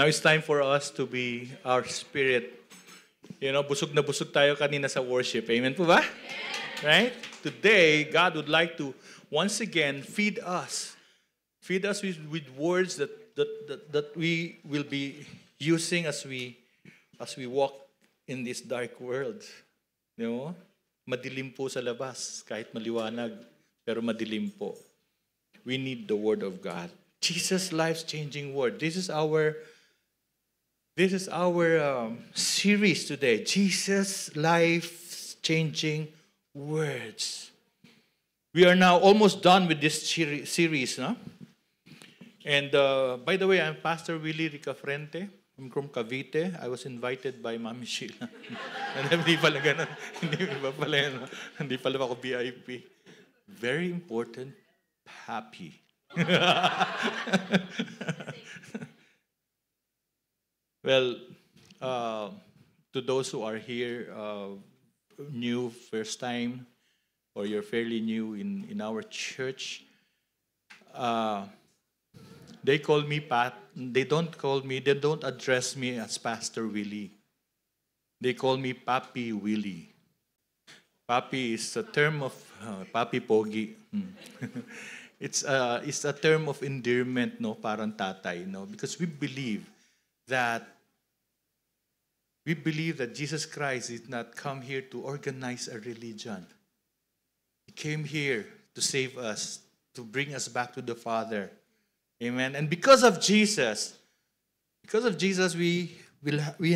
Now it's time for us to be our spirit. Busog na busog tayo kanina sa worship. Amen po ba? Right? Today, God would like to once again feed us. Feed us with words that we will be using as we walk in this dark world. Madilim po sa labas, kahit maliwanag, pero madilim po. We need the Word of God. Jesus' life-changing Word. This is our series today. Jesus' life-changing words. We are now almost done with this series, no? And by the way, I'm Pastor Willie Ricafrente. I'm from Cavite. I was invited by Mami Sheila. Hindi pala ganun. Hindi pala ako VIP. Very important, happy. Well, to those who are here, new, first time, or you're fairly new in our church, they call me Pat. They don't address me as Pastor Willie. They call me Papi Willie. Papi is a term of, Papi Pogi. It's a term of endearment, no, parang tatay, no, because we believe that Jesus Christ did not come here to organize a religion. He came here to save us, to bring us back to the Father. Amen. And because of Jesus, we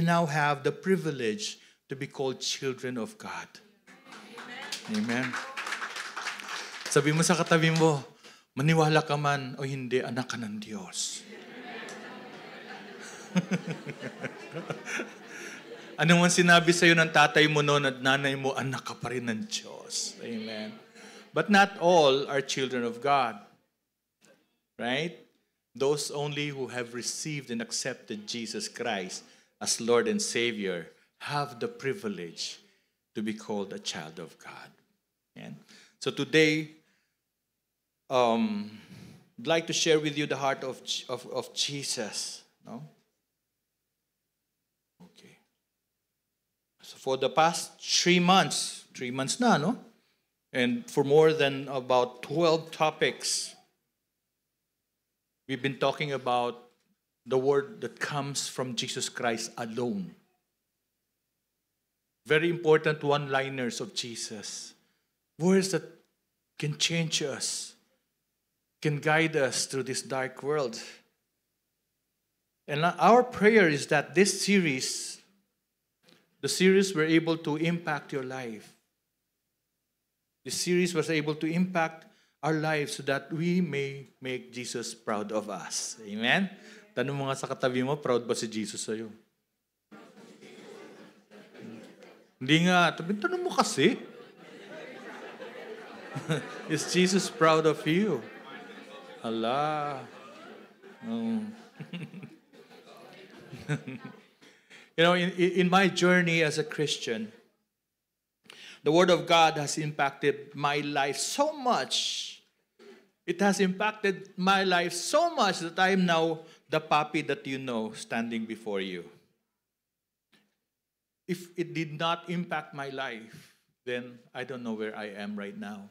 now have the privilege to be called children of God. Amen. Sabi mo sa katabi mo, maniwala ka man o hindi, anak ka ng Diyos. Ano man sinabi sa'yo ng tatay mo noon at nanay mo, anak ka pa rin ng Diyos. Amen. But not all are children of God. Right? Those only who have received and accepted Jesus Christ as Lord and Savior have the privilege to be called a child of God. Amen. So today, I'd like to share with you the heart of Jesus. No? Okay. So for the past 3 months na, no? And for more than about 12 topics, we've been talking about the word that comes from Jesus Christ alone. Very important one-liners of Jesus. Words that can change us, can guide us through this dark world. And our prayer is that this series, the series were able to impact your life. This series was able to impact our lives so that we may make Jesus proud of us. Amen? Tanong mo nga sa katabi mo, proud ba si Jesus sa'yo? Hindi nga. Tanong mo kasi. Is Jesus proud of you? Allah. Oh. In my journey as a Christian, the Word of God has impacted my life so much. It has impacted my life so much that I am now the Papi that you know standing before you. If it did not impact my life, then I don't know where I am right now.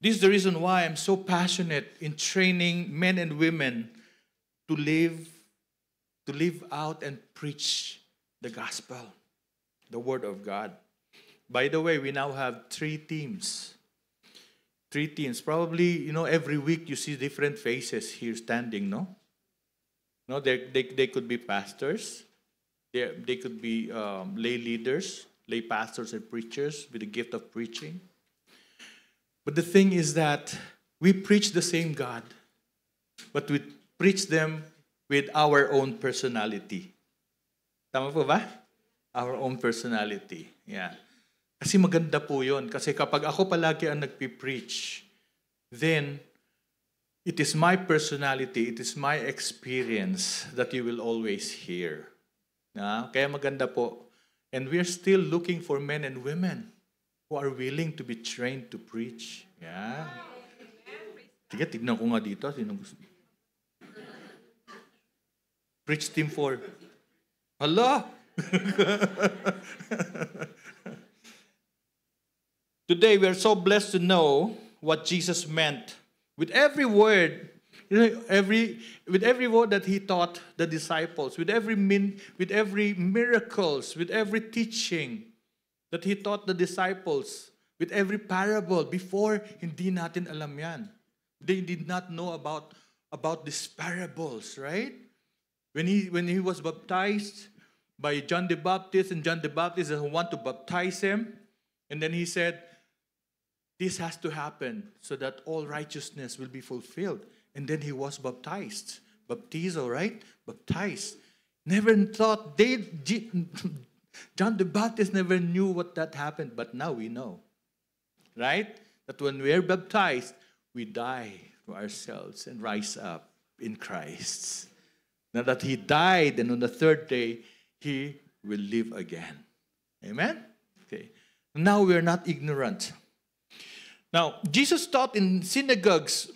This is the reason why I'm so passionate in training men and women to live out and preach the gospel, the Word of God. By the way, we now have 3 teams. 3 teams. Probably, every week you see different faces here standing, no? No, they could be pastors. They could be lay leaders, lay pastors and preachers with the gift of preaching. But the thing is that we preach the same God, but we preach them with our own personality. Tama po ba? Our own personality. Yeah. Kasi maganda po yun. Kasi kapag ako palagi ang nagpipreach, then it is my personality, it is my experience that you will always hear. Kaya maganda po. And we're still looking for men and women who are willing to be trained to preach. Yeah. Sige, tignan ko nga dito. Sino gusto? Preach Team 4. Hello? Today, we are so blessed to know what Jesus meant with every word, with every word that he taught the disciples, with every miracles, with every teaching that he taught the disciples, with every parable. Before, hindi natin alam yan. They did not know about these parables, right? When he was baptized by John the Baptist, and John the Baptist want to baptize him, and then he said, this has to happen so that all righteousness will be fulfilled. And then he was baptized. Baptizo, right? Baptized. Never thought, John the Baptist never knew what that happened, but now we know. Right? That when we are baptized, we die to ourselves and rise up in Christ. Now that he died, and on the third day, he will live again. Amen? Okay. Now we are not ignorant. Now, Jesus taught in synagogues.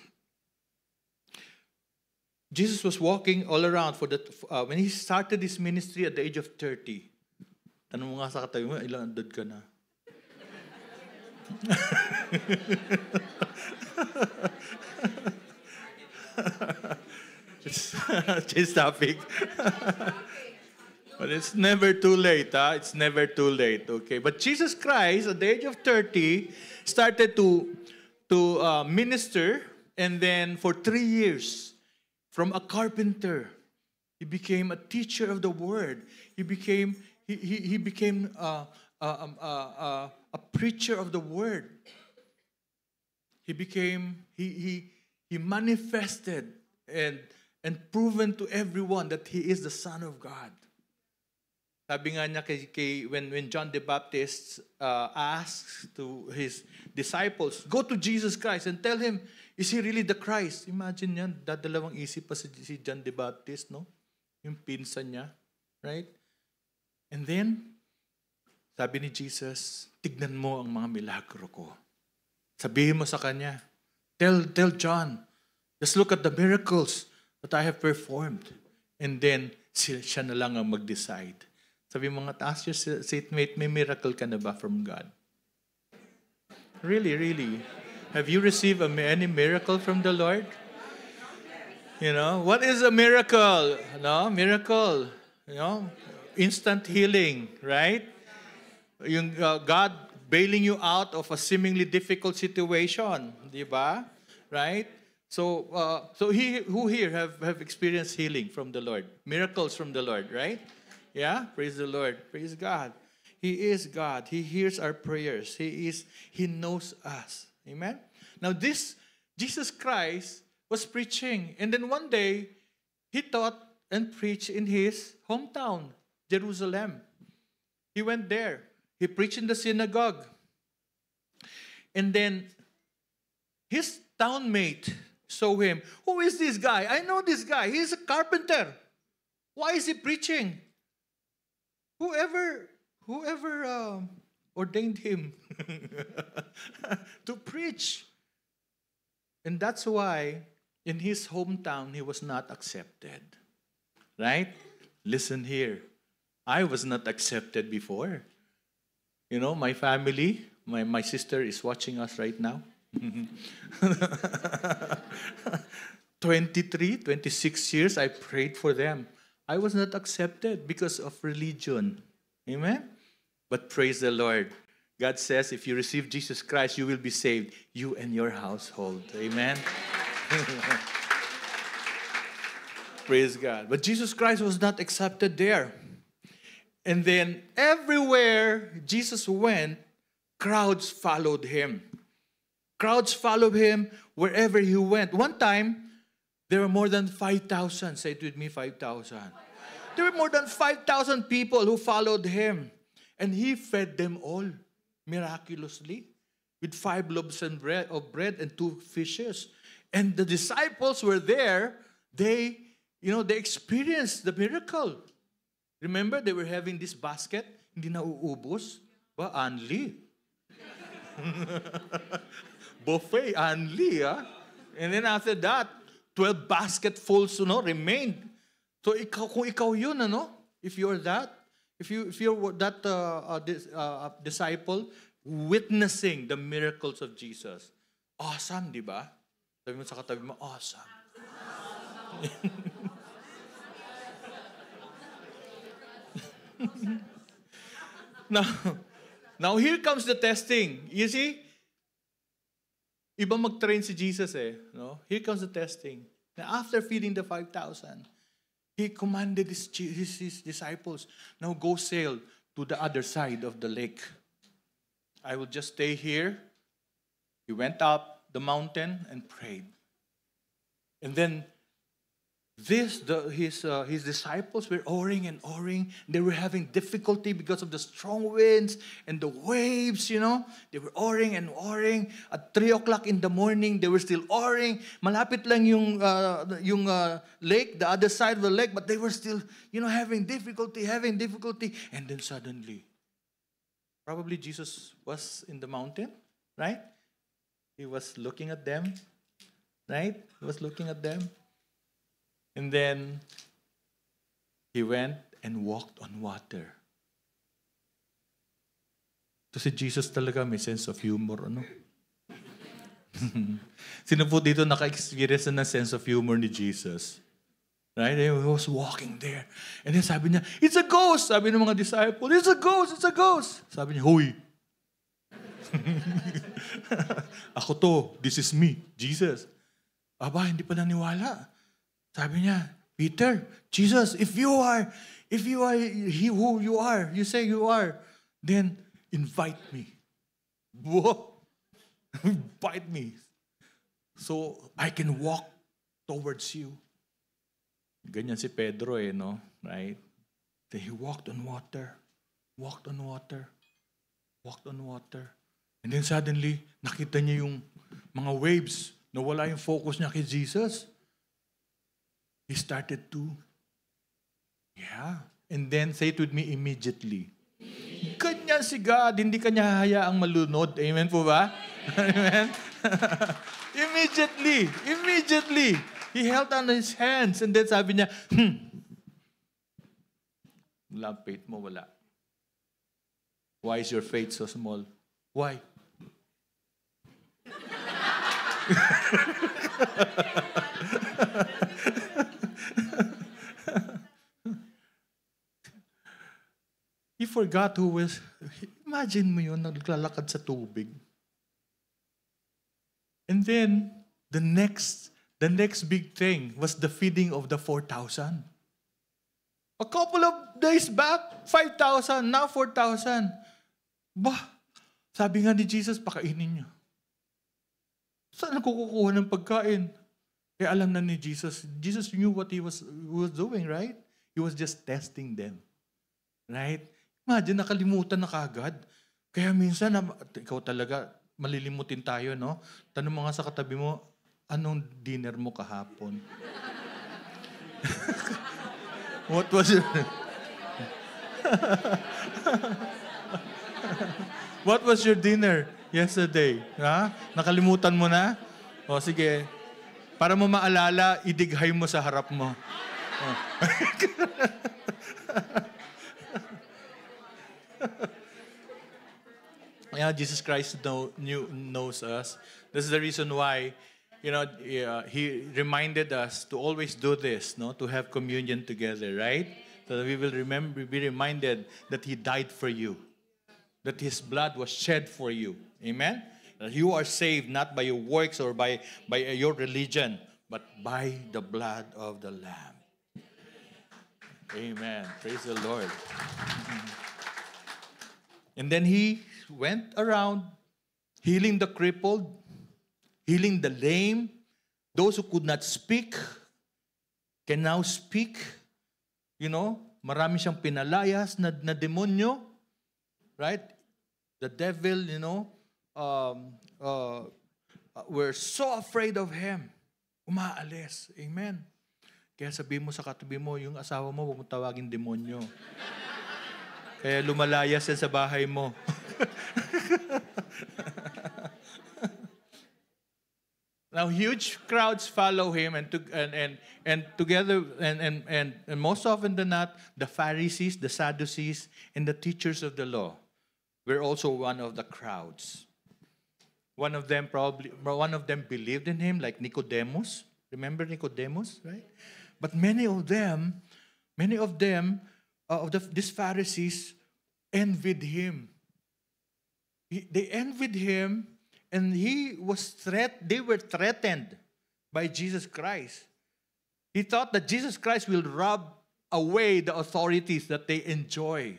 Jesus was walking all around when he started his ministry at the age of 30. Tanong mo nga sa katabi mo, ilang edad ka na? Change topic. But it's never too late, huh? It's never too late, okay? But Jesus Christ, at the age of 30, started to minister, and then for 3 years, from a carpenter, he became a teacher of the word. He became a preacher of the word. He manifested and proven to everyone that he is the Son of God. Sabi nga niya when John the Baptist asked to his disciples, go to Jesus Christ and tell him, is he really the Christ? Imagine yan, dadalawang isip pa si John the Baptist, no? Yung pinsan niya, right? And then, sabi ni Jesus, tignan mo ang mga milagro ko. Sabihin mo sa kanya, tell John, just look at the miracles that I have performed. And then, siya na lang ang mag-decide. Sabi mo nga, ask your seatmate, may miracle ka na ba from God? Really, really. Have you received any miracle from the Lord? You know, what is a miracle? No, miracle. You know, instant healing, right? Yung God bailing you out of a seemingly difficult situation, di ba? Right? So who here have experienced healing from the Lord? Miracles from the Lord, right? Yeah? Praise the Lord. Praise God. He is God. He hears our prayers. He knows us. Amen? Now this, Jesus Christ was preaching. And then one day, he taught and preached in his hometown, Jerusalem. He went there. He preached in the synagogue. And then his townmate saw him. Who is this guy? I know this guy. He's a carpenter. Why is he preaching? Whoever ordained him to preach. And that's why in his hometown he was not accepted. Right? Listen here. I was not accepted before. You know, my family, my sister is watching us right now. 26 years I prayed for them. I was not accepted because of religion. Amen? But praise the Lord. God says if you receive Jesus Christ, you will be saved. You and your household. Amen? Praise God. But Jesus Christ was not accepted there. And then everywhere Jesus went, crowds followed him. Crowds followed him wherever he went. One time, there were more than 5,000. Say it with me, 5,000. There were more than 5,000 people who followed him. And he fed them all miraculously with 5 loaves of bread and 2 fishes. And the disciples were there. They experienced the miracle. Remember, they were having this basket. Hindi na uubos. Ba, anli. Buffet, anli, ah. And then after that, 12 basketfuls, remained. So kung ikaw yun, if you're that, if you're that disciple witnessing the miracles of Jesus, awesome, di ba? Sabi mo sa katabi mo, awesome. Now here comes the testing. You see? Iba mag-train si Jesus no? Here comes the testing. Now after feeding the 5,000, He commanded his disciples, now go sail to the other side of the lake. I will just stay here. He went up the mountain and prayed. And then his disciples were oaring and oaring. They were having difficulty because of the strong winds and the waves, They were oaring and oaring. At 3 o'clock in the morning, they were still oaring. Malapit lang yung lake, the other side of the lake, but they were still, having difficulty. And then suddenly, probably Jesus was in the mountain, right? He was looking at them, right? He was looking at them. And then, He went and walked on water. So si Jesus talaga may sense of humor, Sino po dito naka-experience ng sense of humor ni Jesus? Right? He was walking there. And then sabi niya, it's a ghost! Sabi ng mga disciples, it's a ghost! It's a ghost! Sabi niya, huy! Ako to, this is me, Jesus. Aba, hindi pa naniwala. Sabi niya, Peter, Jesus, if you are he who you are, you say you are, then invite me. Whoa! Invite me. So I can walk towards you. Ganyan si Pedro no? Right? Then he walked on water. And then suddenly, nakita niya yung mga waves. Nawala yung focus niya kay Jesus. He started to, and then say it with me, immediately. Ganyan si God, hindi kanya hahayaang malunod. Amen po ba? Amen? Immediately. He held on his hands and then sabi niya, wala faith mo, wala. Why is your faith so small? Why? He forgot who was, imagine mo yun, naglalakad sa tubig. And then, the next big thing was the feeding of the 4,000. A couple of days back, 5,000, now 4,000. Sabi nga ni Jesus, pakainin niyo. Saan kukuha ng pagkain? Kaya alam na ni Jesus. Jesus knew what he was doing, right? He was just testing them. Right? Imagine, nakalimutan na kagad. Kaya minsan, ikaw talaga, malilimutin tayo, no? Tanong mo nga sa katabi mo, anong dinner mo kahapon? What was your... What was your dinner yesterday? Ha? Nakalimutan mo na? O sige, para mo maalala, idighay mo sa harap mo. Jesus Christ knows us. This is the reason why, He reminded us to always do this, to have communion together, right? So that we will be reminded that He died for you, that His blood was shed for you. Amen? That you are saved not by your works or by your religion, but by the blood of the Lamb. Amen. Praise the Lord. And then He went around healing the crippled, healing the lame. Those who could not speak can now speak. Marami siyang pinalayas na demonyo. Right? The devil, we're so afraid of him. Umaalis. Amen. Kaya sabihin mo sa katabi mo, yung asawa mo, huwag mo tawagin demonyo. Kaya lumalayas yan sa bahay mo. Now huge crowds follow him, and together and most often than not, the Pharisees, the Sadducees, and the teachers of the law were also one of the crowds. One of them believed in him, like Nicodemus. Remember Nicodemus, right? But many of them, these Pharisees envied him. They envied him, and they were threatened by Jesus Christ. He thought that Jesus Christ will rub away the authorities that they enjoy.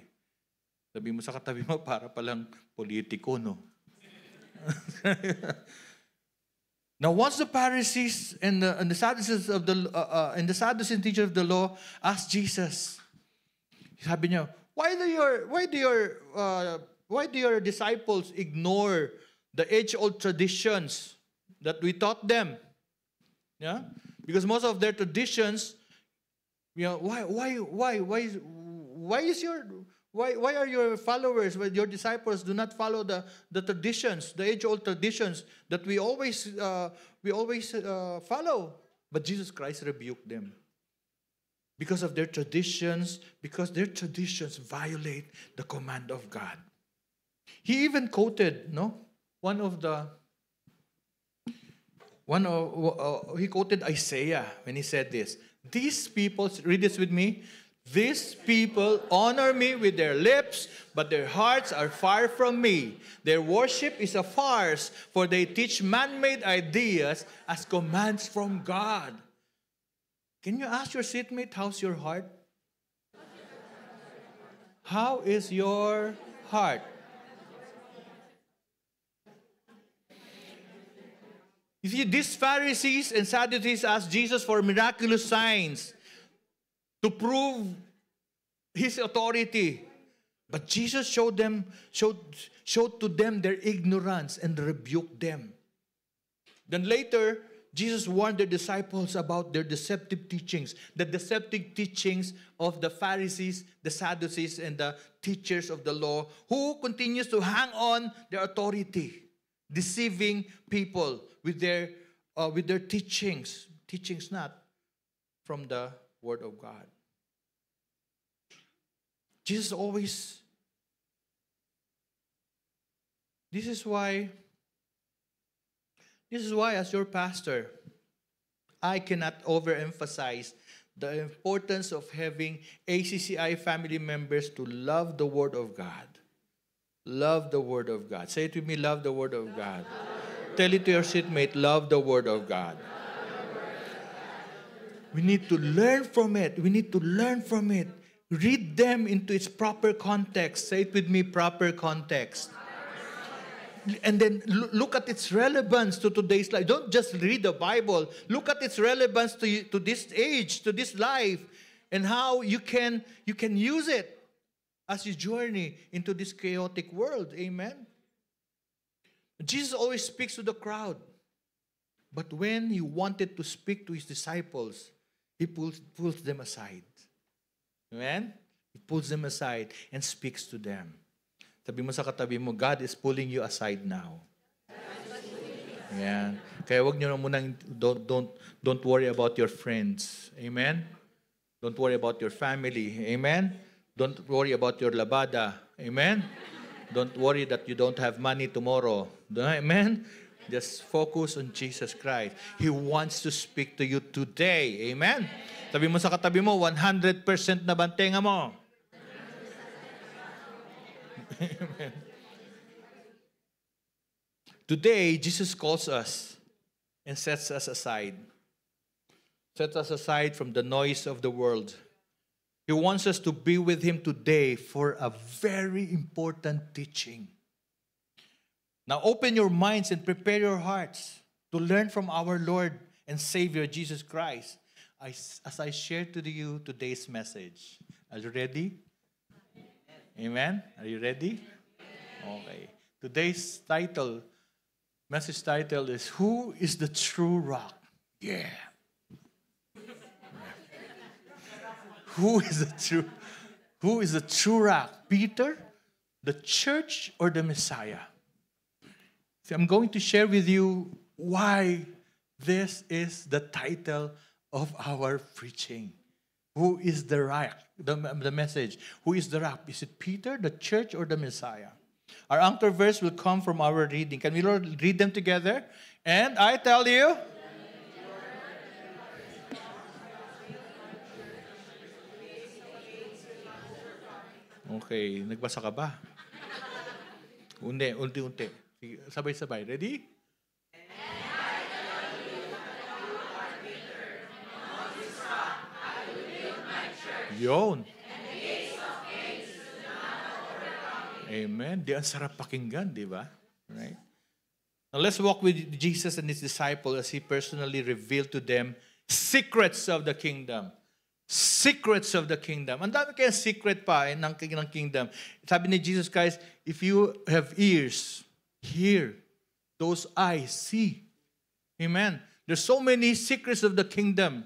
Sabi mo sa katabi mo, para palang politiko, no? Now, once the Pharisees and the Sadducees and the Sadducees and teachers of the law asked Jesus, sabi niya, why do your disciples ignore the age-old traditions that we taught them? Yeah, because most of their traditions, why are your followers, your disciples do not follow the traditions, the age-old traditions that we always follow? But Jesus Christ rebuked them because of their traditions, because their traditions violate the command of God. He even quoted, he quoted Isaiah when he said this. These people, read this with me. These people honor me with their lips, but their hearts are far from me. Their worship is a farce, for they teach man-made ideas as commands from God. Can you ask your seatmate, how's your heart? How is your heart? You see, these Pharisees and Sadducees asked Jesus for miraculous signs to prove his authority. But Jesus showed to them their ignorance and rebuked them. Then later, Jesus warned the disciples about their deceptive teachings, the deceptive teachings of the Pharisees, the Sadducees, and the teachers of the law, who continues to hang on their authority, deceiving people with their teachings not from the Word of God. Jesus always, this is why as your pastor, I cannot overemphasize the importance of having ACCI family members to love the Word of God. Love the Word of God. Say it with me, love the Word of God. Tell it to your seatmate, love the Word of God. We need to learn from it. We need to learn from it. Read them into its proper context. Say it with me, proper context. And then look at its relevance to today's life. Don't just read the Bible. Look at its relevance to this age, to this life, and how you can use it as you journey into this chaotic world. Amen? Jesus always speaks to the crowd. But when he wanted to speak to his disciples, he pulls them aside. Amen? He pulls them aside and speaks to them. Sabi mo sa katabi mo, God is pulling you aside now. Ayan. Kaya wag nyo na munang, don't worry about your friends. Amen? Don't worry about your family. Amen? Don't worry about your labada. Amen? Don't worry that you don't have money tomorrow. Amen? Just focus on Jesus Christ. He wants to speak to you today. Amen? Sabi mo sa katabi mo, 100% na bantenga mo. Amen. Today, Jesus calls us and sets us aside. Sets us aside from the noise of the world. He wants us to be with Him today for a very important teaching. Now open your minds and prepare your hearts to learn from our Lord and Savior Jesus Christ as I share to you today's message. Are you ready? Amen? Are you ready? Okay. Today's message title is, Who is the True Rock? Yeah. Who is the true rock? Peter, the church, or the Messiah? See, I'm going to share with you why This is the title of our preaching. Who is the rock? The message. Who is the rock? Is it Peter, the church, or the Messiah? Our anchor verse will come from our reading. Can we read them together? And I tell you, okay, nagbasa ka ba? Unti-unti. Sabay-sabay. Ready? Yun. Amen. Di ang sarap pakinggan, di ba? Right? Now let's walk with Jesus and His disciples as He personally revealed to them secrets of the kingdom. Secrets of the kingdom. Ang dami kaya secret pa ng kingdom. Sabi ni Jesus Christ, if you have ears, hear. Those eyes, see. Amen. There's so many secrets of the kingdom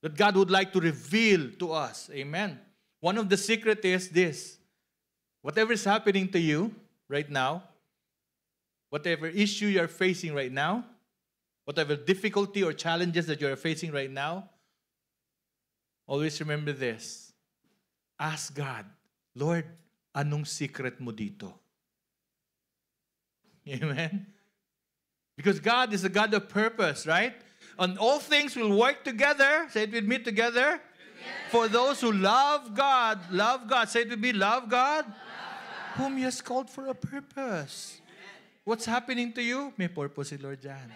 that God would like to reveal to us. Amen. One of the secrets is this. Whatever is happening to you right now, whatever issue you're facing right now, whatever difficulty or challenges that you're facing right now, always remember this. Ask God, Lord, anong secret mo dito? Amen? Because God is a God of purpose, right? And all things will work together. Say it with me together. For those who love God. Say it with me, love God. Whom He has called for a purpose. What's happening to you? May purpose si Lord dyan.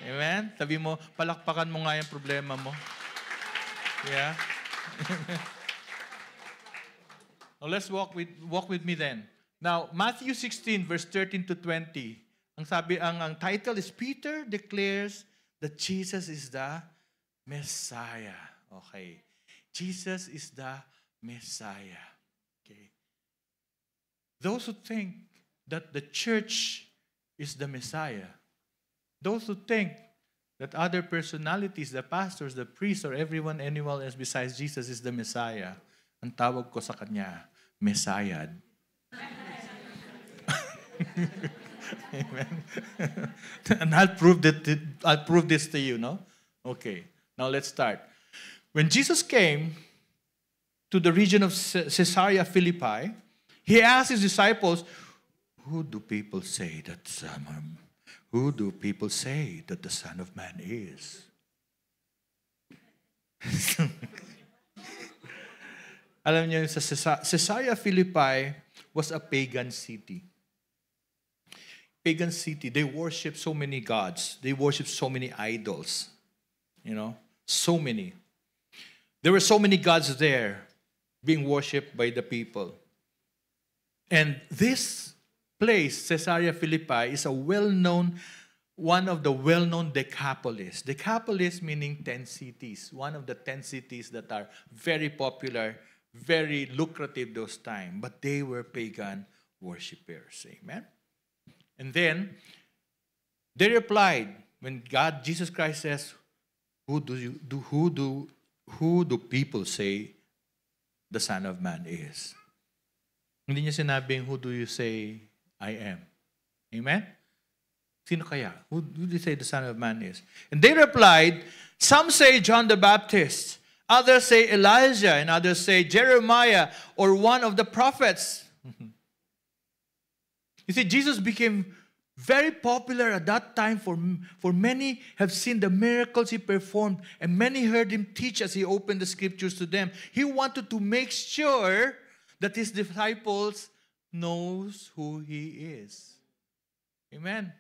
Amen? Sabi mo, palakpakan mo nga yung problema mo. Yeah? Now let's walk with me then. Now, Matthew 16, verse 13 to 20. Ang title is Peter declares that Jesus is the Messiah. Okay. Jesus is the Messiah. Okay. Those who think that the church is the Messiah, those who think that other personalities, the pastors, the priests, or anyone else besides Jesus is the Messiah, ang tawag ko sa kanya, Messiah. Amen. And I'll prove this to you, no? Okay. Now let's start. When Jesus came to the region of Caesarea Philippi, He asked His disciples, Who do people say that the Son of Man is? Alam niyo, sa Caesarea Philippi was a pagan city. Pagan city. They worship so many gods. They worship so many idols. You know, so many. There were so many gods there being worshipped by the people. And this place, Caesarea Philippi, is one of the well-known Decapolis. Decapolis meaning 10 cities. One of the 10 cities that are very popular, very lucrative those times. But they were pagan worshippers. Amen? And then, they replied, when Jesus Christ says, who do people say the Son of Man is? Hindi niya sinabing, who do you say I am? Amen? Sino kaya? Who do you say the Son of Man is? And they replied, some say John the Baptist, others say Elijah, and others say Jeremiah, or one of the prophets. You see, Jesus became very popular at that time, for many have seen the miracles He performed, and many heard Him teach as He opened the scriptures to them. He wanted to make sure that His disciples knows who He is. Amen.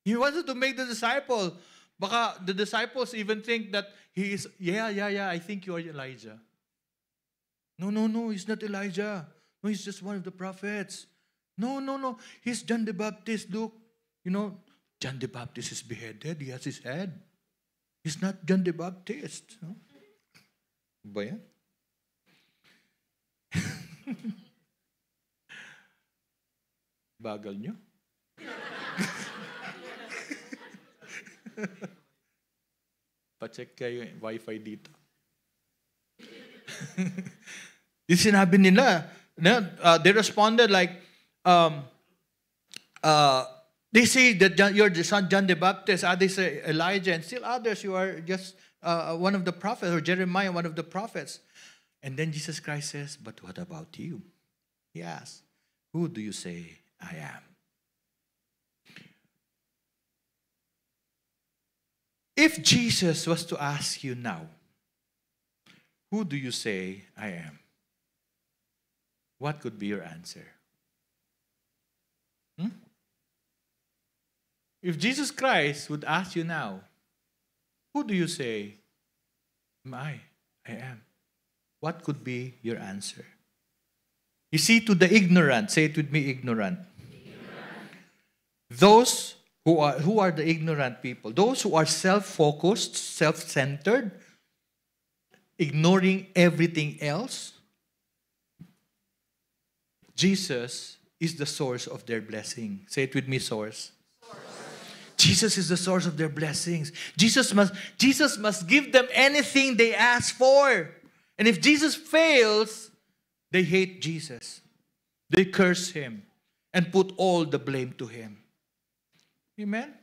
He wanted to make the disciple. Baka the disciples even think that He is, I think you are Elijah. No, He's not Elijah. No, He's just one of the prophets. No, He's John the Baptist. Look, John the Baptist is beheaded. He has his head. He's not John the Baptist. No? Ba yan? Bagal nyo? Pa-check kayo yung wifi dito. Yung sinabi nila, they responded like, They say that you're the son John the Baptist, others say Elijah, and still others you are just one of the prophets, or Jeremiah, one of the prophets. And then Jesus Christ says, but what about you? He asks, who do you say I am? If Jesus was to ask you now, who do you say I am? What could be your answer? If Jesus Christ would ask you now, who do you say I am? What could be your answer? You see, to the ignorant, say it with me, ignorant. Those who are the ignorant people, those who are self-focused, self-centered, ignoring everything else, Jesus is the source of their blessing. Say it with me, source. Jesus is the source of their blessings. Jesus must give them anything they ask for. And if Jesus fails, they hate Jesus. They curse Him and put all the blame to Him. Amen?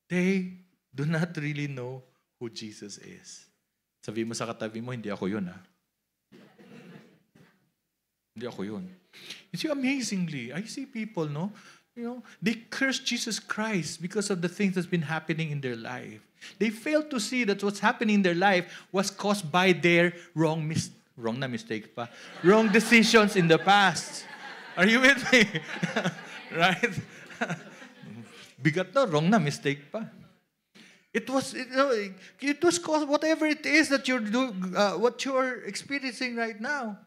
They do not really know who Jesus is. Sabi mo sa katabi mo, hindi ako yun, ha? Hindi ako yun. You see, amazingly, I see people, no? You know, they curse Jesus Christ because of the things that's been happening in their life. They fail to see that what's happening in their life was caused by their wrong decisions in the past. Are you with me? Right? Bigat na, wrong na, mistake pa. It was caused, whatever it is that you're doing, what you're experiencing right now.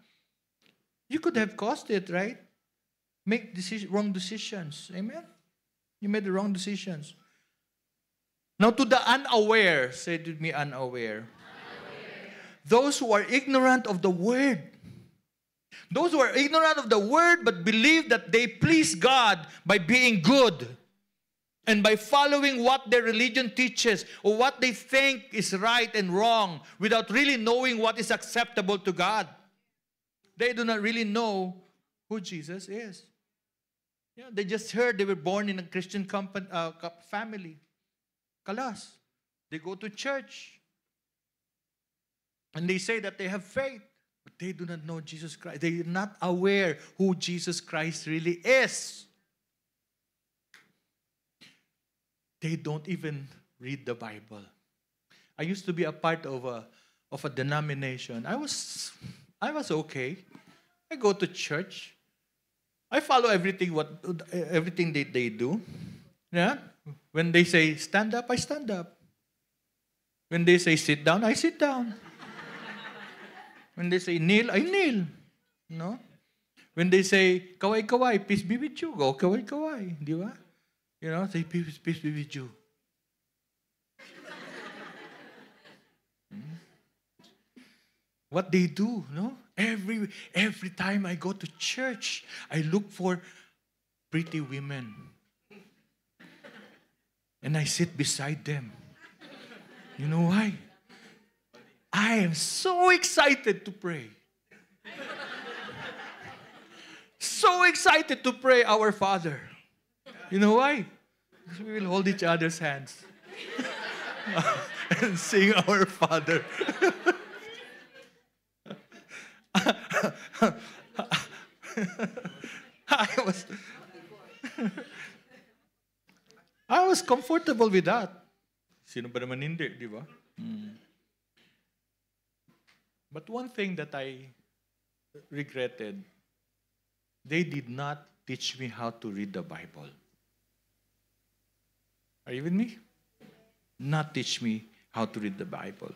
You could have caused it, right? Make wrong decisions. Amen? You made the wrong decisions. Now to the unaware, say it with me, unaware. Those who are ignorant of the Word. Those who are ignorant of the Word but believe that they please God by being good and by following what their religion teaches or what they think is right and wrong without really knowing what is acceptable to God. They do not really know who Jesus is. Yeah, they just heard they were born in a Christian family. Kalas. They go to church. And they say that they have faith. But they do not know Jesus Christ. They are not aware who Jesus Christ really is. They don't even read the Bible. I used to be a part of a denomination. I was okay. I go to church. I follow everything that they do. Yeah? When they say stand up, I stand up. When they say sit down, I sit down. When they say kneel, I kneel. No? When they say kaway kaway, peace be with you, go kaway kaway, di ba? You know, say peace be with you. What they do, no? Every time I go to church, I look for pretty women. And I sit beside them. You know why? I am so excited to pray. So excited to pray our Father. You know why? Because we will hold each other's hands and sing our Father. I was comfortable with that. Sino ba naman hindi, di ba? But one thing that I regretted, they did not teach me how to read the Bible. Are you with me? Not teach me how to read the Bible.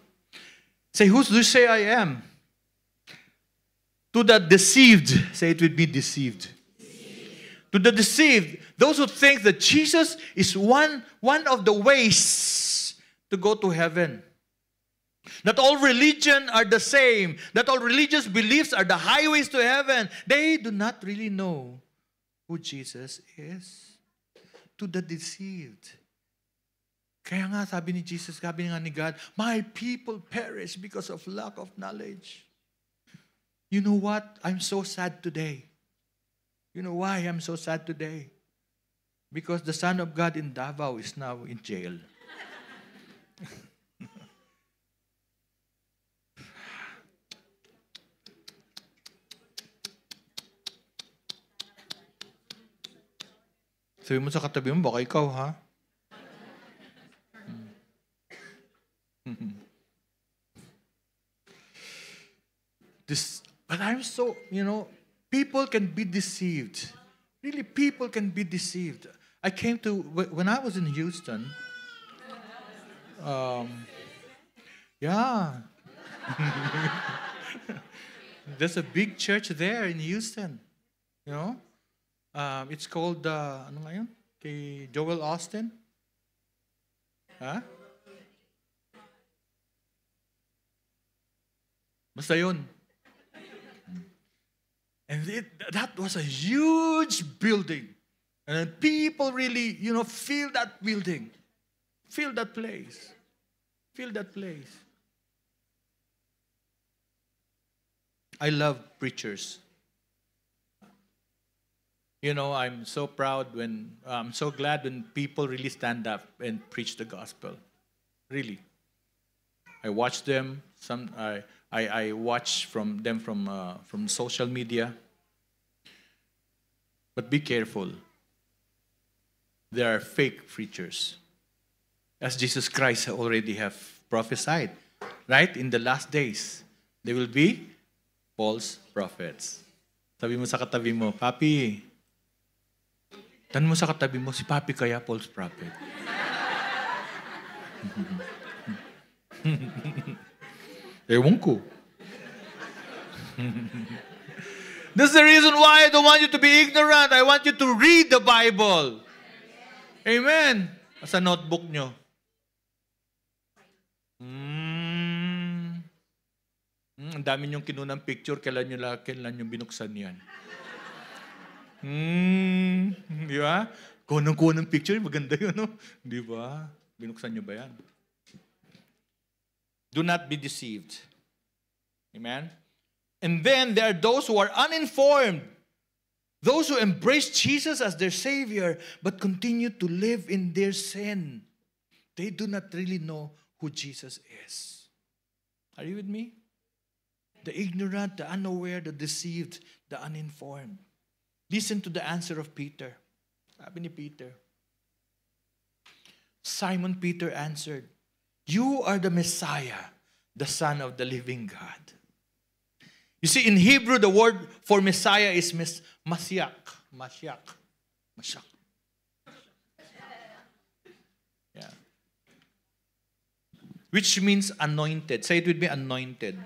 Say, who do you say I am? To the deceived, say it with me, deceived. To the deceived, those who think that Jesus is one of the ways to go to heaven. That all religion are the same. That all religious beliefs are the highways to heaven. They do not really know who Jesus is. To the deceived. Kaya nga sabi ni Jesus, sabi nga ni God, my people perish because of lack of knowledge. You know what? I'm so sad today. You know why I'm so sad today? Because the Son of God in Davao is now in jail. Sabi mo sa katabi mo, baka ikaw, ha? But I'm so, people can be deceived. Really, people can be deceived. I came to, when I was in Houston, yeah. There's a big church there in Houston. It's called, ano nga yun? Kay Joel Austin. Ha? Basta yun. And that was a huge building. And people really, feel that building. Feel that place. Feel that place. I love preachers. I'm so proud I'm so glad when people really stand up and preach the gospel. Really. I watch them. I watch from them from social media. But be careful. There are fake preachers. As Jesus Christ already have prophesied. Right? In the last days, there will be false prophets. Sabi mo sa katabi mo, Papi, tanong mo sa katabi mo, si Papi kaya false prophet? Ewan ko. That's the reason why I don't want you to be ignorant. I want you to read the Bible. Amen. Sa notebook nyo. Ang dami nyong kinunang picture, kailan nyo binuksan yan? Di ba? Kunang picture, maganda yun, no? Di ba? Binuksan nyo ba yan? Do not be deceived. Amen? And then there are those who are uninformed. Those who embrace Jesus as their Savior but continue to live in their sin. They do not really know who Jesus is. Are you with me? The ignorant, the unaware, the deceived, the uninformed. Listen to the answer of Peter. Sabi ni Peter. Simon Peter answered, "You are the Messiah, the Son of the living God." You see, in Hebrew, the word for Messiah is Mashiach. Yeah. Which means anointed. Say it with me, anointed.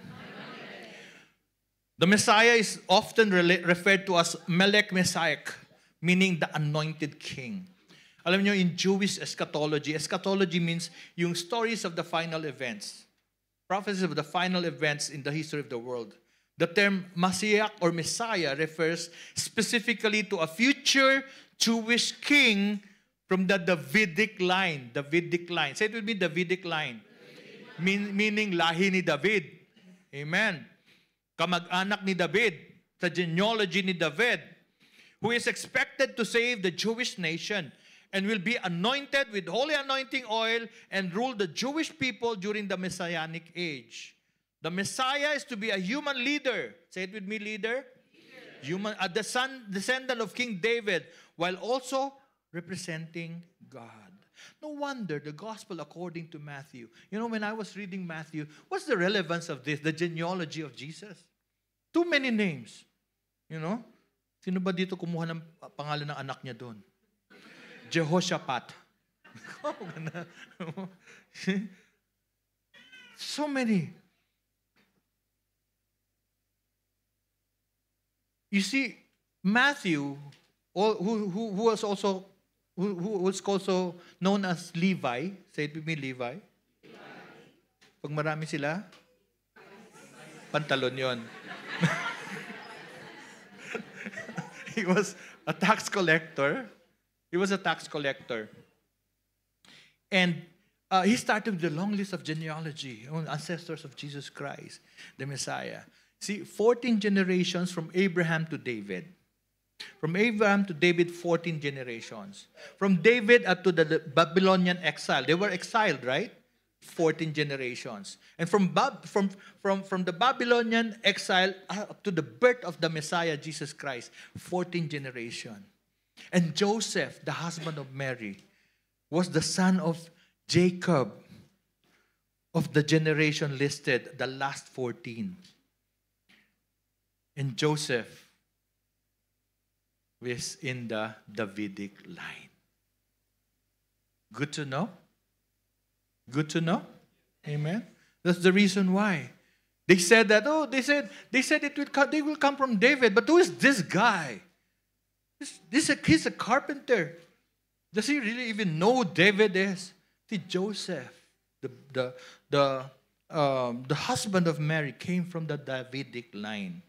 The Messiah is often referred to as Melech Messiah, meaning the anointed king. Alam nyo, in Jewish eschatology means yung stories of the final events. Prophecies of the final events in the history of the world. The term Mashiach or Messiah refers specifically to a future Jewish king from the Davidic line. Davidic line. Say it with me, Davidic line. Meaning lahi ni David. Amen. Kamag-anak ni David. Sa genealogy ni David. Who is expected to save the Jewish nation and will be anointed with holy anointing oil and rule the Jewish people during the Messianic age. The Messiah is to be a human leader. Say it with me, leader. Human, descendant of King David, while also representing God. No wonder the gospel according to Matthew. When I was reading Matthew, what's the relevance of this? The genealogy of Jesus. Too many names. Sino ba dito kumuha ng pangalan ng anak niya doon? Jehoshaphat. So many. You see, Matthew, who was also known as Levi. Say it with me, Levi. Pag marami sila, pantalon yon. He was a tax collector. And he started with the long list of genealogy, ancestors of Jesus Christ, the Messiah. See, 14 generations from Abraham to David. From Abraham to David, 14 generations. From David up to the Babylonian exile. They were exiled, right? 14 generations. And from the Babylonian exile up to the birth of the Messiah, Jesus Christ, 14 generations. And Joseph, the husband of Mary, was the son of Jacob, of the generation listed, the last 14. And Joseph was in the Davidic line. Good to know? Good to know? Amen? That's the reason why. They said that, they said they will come from David. But who is this guy? He's a carpenter. Does he really even know who David is? See, Joseph, the husband of Mary, came from the Davidic line.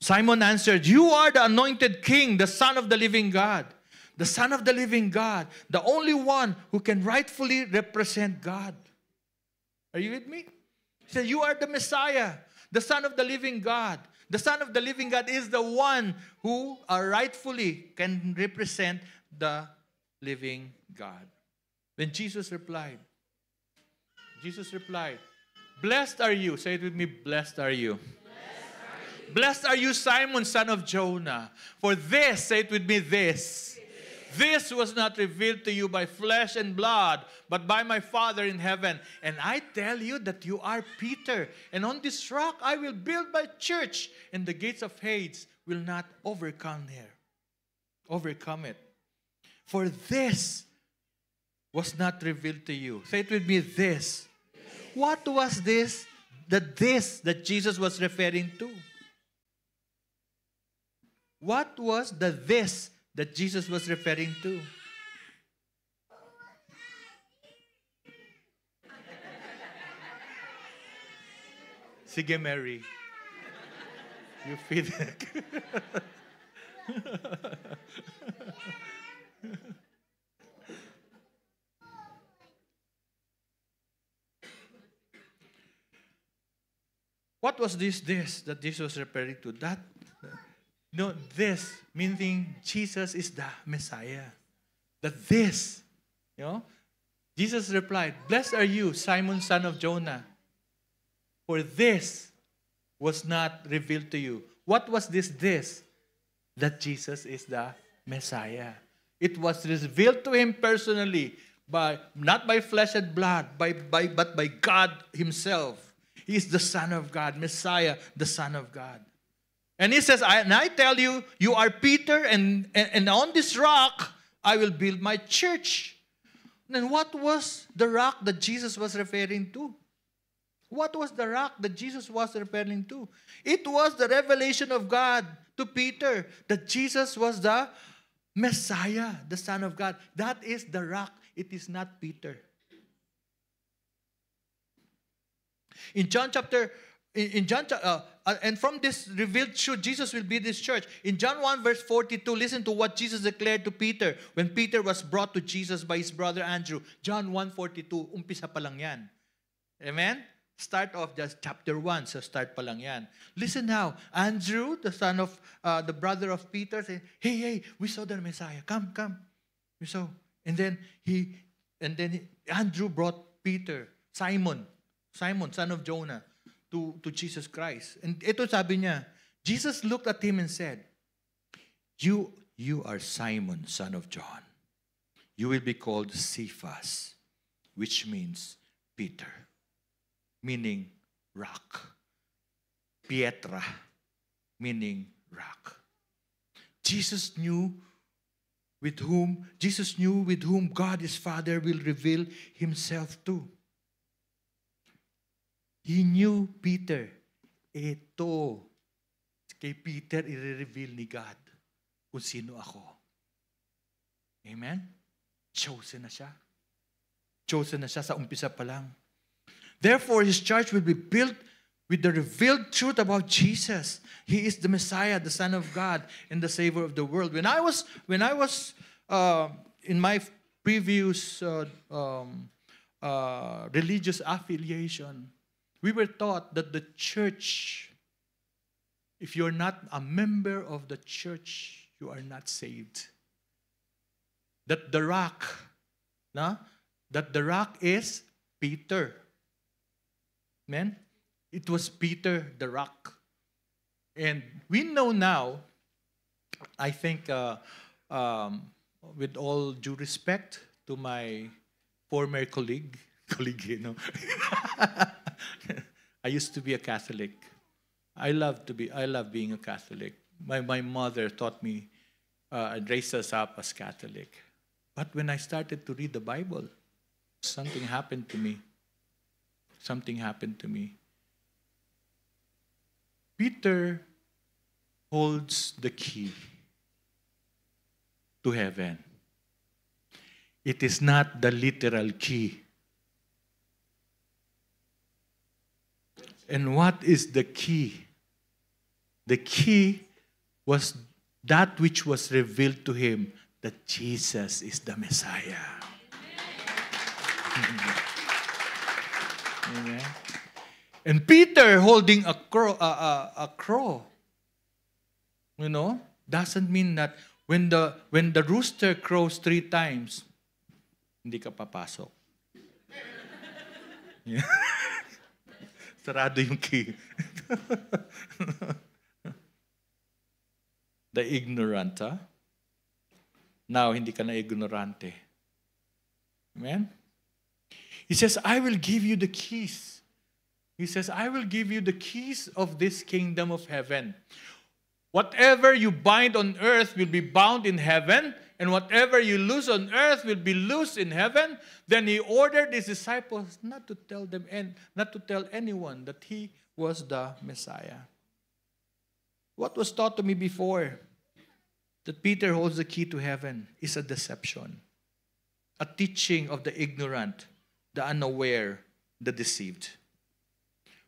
Simon answered, "You are the anointed king, the son of the living God." The son of the living God, the only one who can rightfully represent God. Are you with me? He said, "You are the Messiah, the son of the living God." The son of the living God is the one who rightfully can represent the living God. Then Jesus replied, "Blessed are you." Say it with me, blessed are you. Blessed are you, Simon, son of Jonah. For this, say it with me, this was not revealed to you by flesh and blood, but by my Father in heaven. And I tell you that you are Peter, and on this rock I will build my church, and the gates of Hades will not overcome it. For this was not revealed to you. Say it with me, this. What was this that Jesus was referring to? What was the this that Jesus was referring to? Sige, Mary. You feed it. What was this that Jesus was referring to? No, this, meaning Jesus is the Messiah. This, Jesus replied, "Blessed are you, Simon, son of Jonah, for this was not revealed to you." What was this? That Jesus is the Messiah. It was revealed to him personally, not by flesh and blood, but by God himself. He is the Son of God, Messiah, the Son of God. And he says, I tell you, you are Peter, and on this rock, I will build my church. Then what was the rock that Jesus was referring to? What was the rock that Jesus was referring to? It was the revelation of God to Peter that Jesus was the Messiah, the Son of God. That is the rock. It is not Peter. And from this revealed truth, Jesus will build this church. In John 1 verse 42, listen to what Jesus declared to Peter when Peter was brought to Jesus by his brother Andrew. John 1:42, umpisa pa lang yan. Amen? Start off just chapter 1, so start pa lang yan. Listen now, Andrew, the son of, the brother of Peter, said, hey, we saw the Messiah. Come. We saw. And then Andrew brought Peter, Simon, son of Jonah, to Jesus Christ. And ito sabi niya, Jesus looked at him and said, You are Simon, son of John. You will be called Cephas, which means Peter, meaning rock. Pietra, meaning rock. Jesus knew with whom God his Father will reveal himself to. He knew Peter. Ito, kay Peter i-reveal ni God kung sino ako. Amen? Chosen na siya. Chosen na siya sa umpisa pa lang. Therefore, his church will be built with the revealed truth about Jesus. He is the Messiah, the Son of God, and the Savior of the world. When I was in my previous religious affiliation, we were taught that the church If you're not a member of the church, you are not saved. That the rock, no? That the rock is Peter. Amen? It was Peter, the rock. And we know now, I think, with all due respect to my former colleague, you know, I used to be a Catholic. I love being a Catholic. My mother taught me and raised us up as Catholic. But when I started to read the Bible, something happened to me. Something happened to me. Peter holds the key to heaven. It is not the literal key. And what is the key? The key was that which was revealed to him, that Jesus is the Messiah. Amen. And Peter holding a crow, you know, doesn't mean that when the rooster crows 3 times, hindi ka papasok. Yeah. Sarado yung key. The ignorant, huh? Now, hindi ka na ignorante. Amen? He says, I will give you the keys. He says, I will give you the keys of this kingdom of heaven. Whatever you bind on earth will be bound in heaven, and whatever you loose on earth will be loosed in heaven. Then he ordered his disciples not to tell them and not to tell anyone that he was the Messiah. What was taught to me before, that Peter holds the key to heaven, is a deception, a teaching of the ignorant, the unaware, the deceived.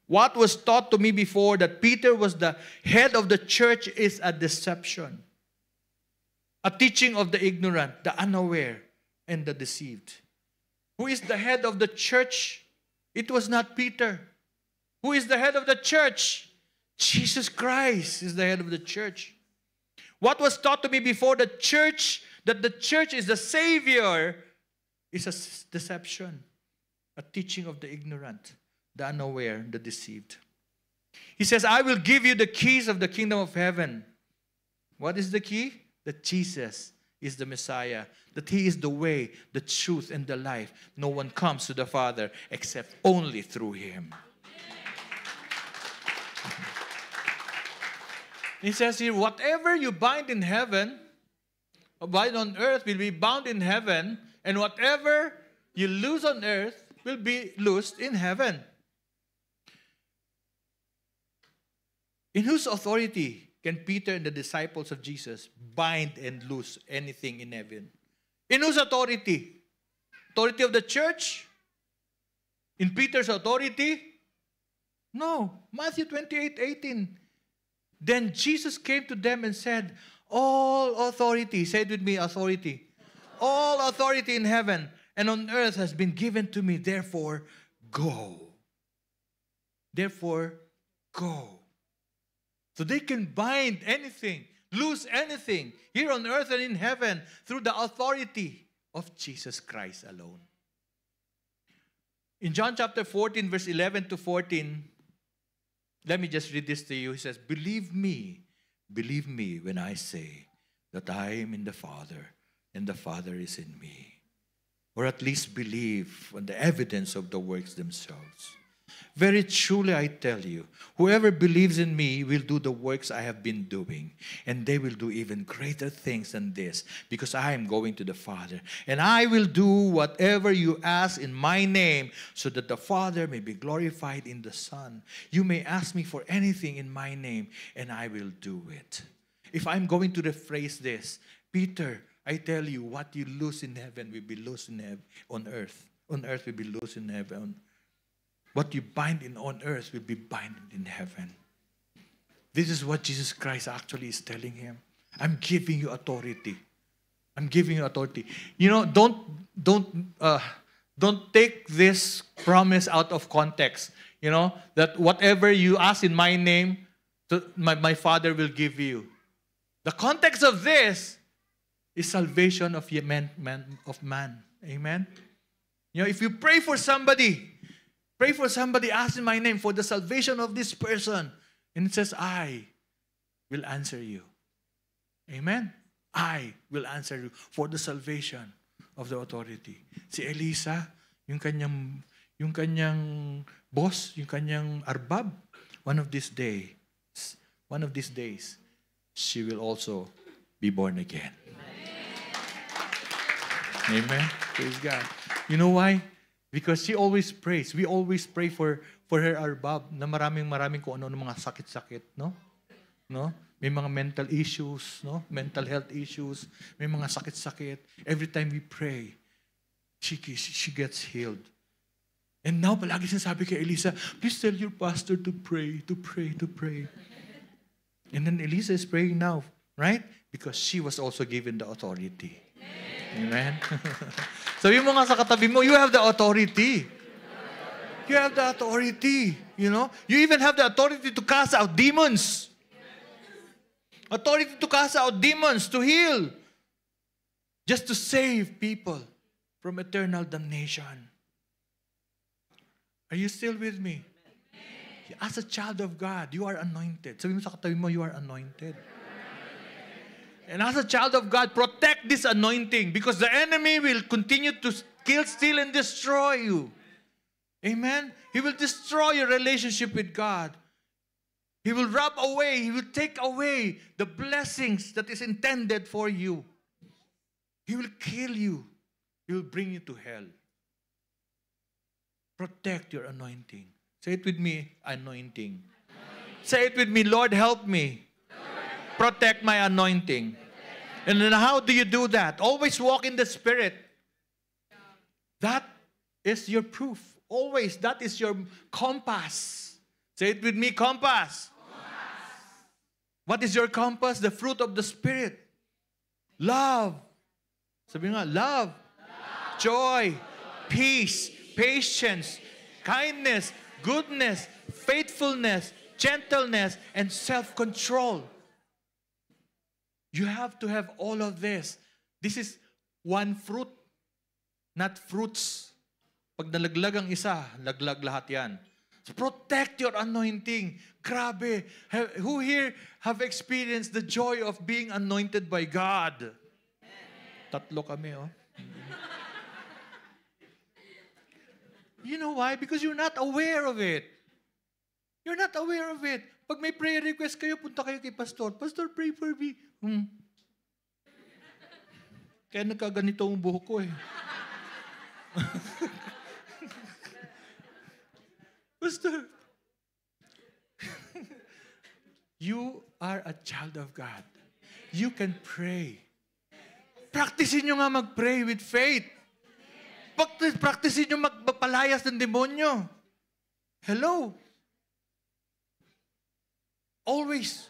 What was taught to me before, that Peter was the head of the church, is a deception, a teaching of the ignorant, the unaware, and the deceived. Who is the head of the church? It was not Peter. Who is the head of the church? Jesus Christ is the head of the church. What was taught to me before, the church, that the church is the Savior, is a deception, a teaching of the ignorant, the unaware, the deceived. He says, I will give you the keys of the kingdom of heaven. What is the key? That Jesus is the Messiah, that He is the way, the truth, and the life. No one comes to the Father except only through Him. He says here, whatever you bind in heaven, or bind on earth, will be bound in heaven, and whatever you loose on earth will be loosed in heaven. In whose authority can Peter and the disciples of Jesus bind and loose anything in heaven? In whose authority? Authority of the church? In Peter's authority? No. Matthew 28:18. Then Jesus came to them and said, all authority, say it with me, authority. All authority in heaven and on earth has been given to me. Therefore, go. Therefore, go. So they can bind anything, loose anything, here on earth and in heaven, through the authority of Jesus Christ alone. In John chapter 14, verse 11 to 14, let me just read this to you. He says, believe me when I say that I am in the Father and the Father is in me. Or at least believe on the evidence of the works themselves. Very truly I tell you, whoever believes in me will do the works I have been doing, and they will do even greater things than this, because I am going to the Father. And I will do whatever you ask in my name, so that the Father may be glorified in the Son. You may ask me for anything in my name, and I will do it. If I'm going to rephrase this, Peter, I tell you, what you loose in heaven will be loose in heaven, on earth. On earth will be loose in heaven. What you bind on earth will be bound in heaven. This is what Jesus Christ actually is telling him. I'm giving you authority. I'm giving you authority. You know, don't take this promise out of context. You know, that whatever you ask in my name, my Father will give you. The context of this is salvation of man. Amen? You know, if you pray for somebody, ask in my name for the salvation of this person. And it says, I will answer you. Amen? I will answer you for the salvation of the authority. Si Elisa, yung kanyang boss, yung kanyang arbab, one of these days, she will also be born again. Amen? Praise God. You know why? Because she always prays. We always pray for her arbab na maraming kung ano mga sakit-sakit, no? No? May mga mental issues, no? Mental health issues, may mga sakit-sakit. Every time we pray, she gets healed. And now, palagi sinasabi kay Elisa, please tell your pastor to pray. And then Elisa is praying now, right? Because she was also given the authority. Amen? Sabi mo nga sa katabi mo, you have the authority. You have the authority. You know? You even have the authority to cast out demons. Authority to cast out demons, to heal. Just to save people from eternal damnation. Are you still with me? As a child of God, you are anointed. Sabi mo sa katabi mo, you are anointed. And as a child of God, protect this anointing because the enemy will continue to kill, steal, and destroy you. Amen? He will destroy your relationship with God. He will rob away, He will take away the blessings that is intended for you. He will kill you. He will bring you to hell. Protect your anointing. Say it with me, anointing. Say it with me, Lord, help me. Protect my anointing. And then how do you do that? Always walk in the Spirit. That is your proof. Always, that is your compass. Say it with me, compass. What is your compass? The fruit of the Spirit. Love. Sabi nga, love. Joy. Peace. Patience. Kindness. Goodness. Faithfulness. Gentleness. And self-control. You have to have all of this. This is one fruit, not fruits. Pag nalaglag ang isa, laglag lahat yan. So protect your anointing. Grabe. Who here have experienced the joy of being anointed by God? Tatlo kami, oh. You know why? Because you're not aware of it. You're not aware of it. Pag may prayer request kayo, punta kayo kay Pastor. Pastor, pray for me. Kaya nagkaganito ang buhok ko eh. Pastor, you are a child of God. You can pray. Practicein nyo nga mag-pray with faith. Practicein nyo magpapalayas ng demonyo. Hello? Always.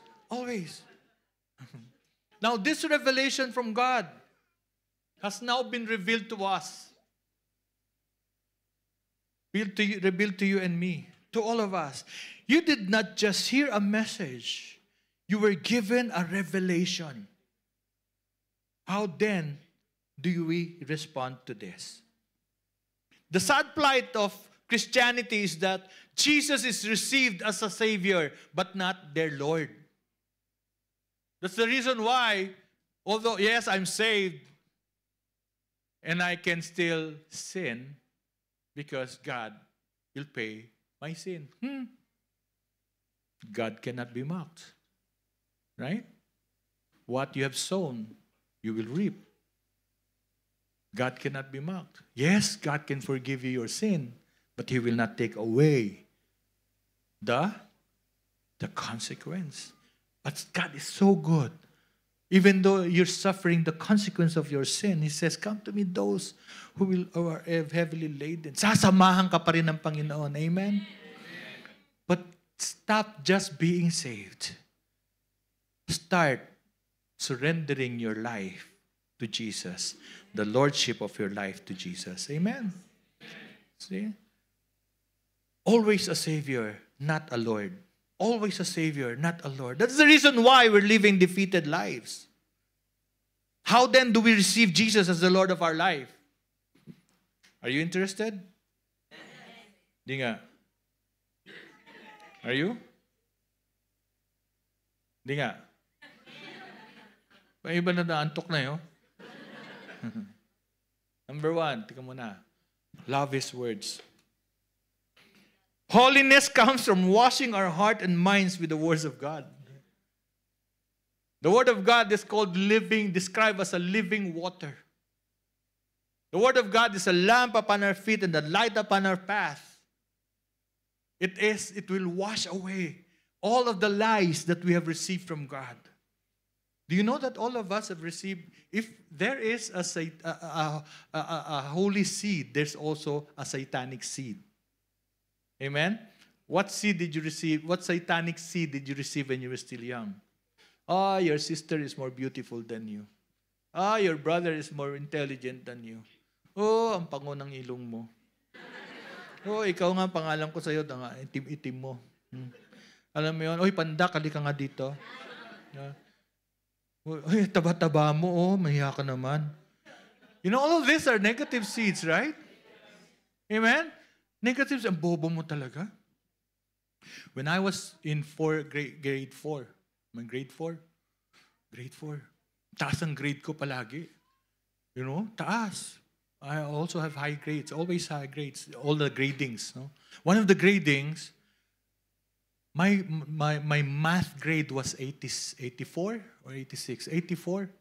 Now, this revelation from God has now been revealed to us. Revealed to you and me, to all of us. You did not just hear a message. You were given a revelation. How then do we respond to this? The sad plight of Christianity is that Jesus is received as a Savior, but not their Lord. That's the reason why, although, yes, I'm saved, and I can still sin, because God will pay my sin. God cannot be mocked. Right? What you have sown, you will reap. God cannot be mocked. Yes, God can forgive you your sin, but He will not take away the consequence. But God is so good. Even though you're suffering the consequence of your sin, He says, come to me those who are heavily laden. Sasamahan ka pa rin ng Panginoon. Amen? But stop just being saved. Start surrendering your life to Jesus. The lordship of your life to Jesus. Amen? See? Always a Savior, not a Lord. Always a Savior, not a Lord. That's the reason why we're living defeated lives. How then do we receive Jesus as the Lord of our life? Are you interested? Di nga. Are you? Di nga. May iba na naantok na yun. Number 1, tika muna. Love His words. Holiness comes from washing our heart and minds with the words of God. The Word of God is called living, described as a living water. The Word of God is a lamp upon our feet and a light upon our path. It will wash away all of the lies that we have received from God. Do you know that all of us have received, if there is a holy seed, there's also a satanic seed. Amen? What seed did you receive? What satanic seed did you receive when you were still young? Your sister is more beautiful than you. Your brother is more intelligent than you. Ang pango ng ilong mo. Ikaw nga, pangalan ko sa'yo, itim-itim mo. Alam mo yun, panda, kalika nga dito. Taba-taba mo, mahiya ka naman. You know, all of these are negative seeds, right? Amen? Negatives, ang bobo mo talaga. When I was in grade 4, grade 4, taas ang grade ko palagi. You know, taas. I also have high grades, always high grades, all the gradings. No? One of the gradings, my math grade was 84 or 86. 84.